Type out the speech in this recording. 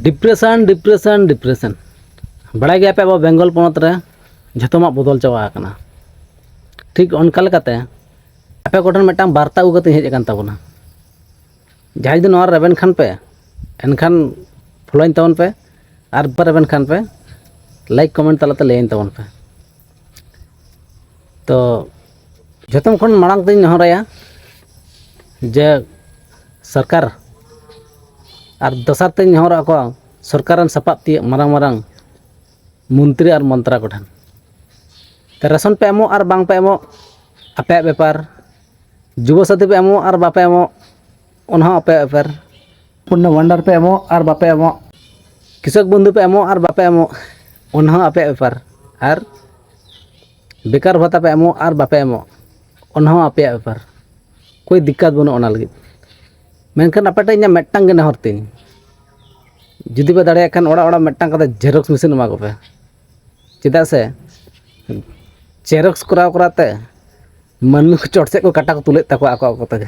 depression depression depression बड़ा गया पे अब बेंगल पनत रे जतोमा बदल चावा आकना ठीक अनका लेकाते आपे कोठन मिटांग वार्ता उगते हेज आकान ताबोना जहां दिन नोर रेबेन खान पे एनखान फॉलोइन ताबन पे आर पर रेबेन खान पे लाइक कमेंट तलाते लेन ताबन पे तो जतम खन मांग तिन नहराया जे सरकार और दसार तीन नहरा को सरकार सपाब ती मारंग मारंग मंत्री और मंत्रा को ठन रेशन पे एमो और बांग पे एमो आपे बेपार जुब साथी पे एमो और बापे एमो उन्हा आपे बेपार पुण्य भंडार पे एमो और बापे एमो कृषक बंधु पे एमो और बापे एमो उन्हा आपे बेपार और बेकार भत्ता पे एमो और बापे एमो उन्हा आपे बेपार कोई दिक्कत बनो ओना लगी मेनखान आपे इन मेटटांग नेहर तीन जुदी पे दाड़े खान ओड़ा ओड़ा मेटटांग कते जेरक्स मशीन एमा को पे चेदा से जेरक्स कराव कराते मानुष को चोट से को काटा को तुले तको आको तक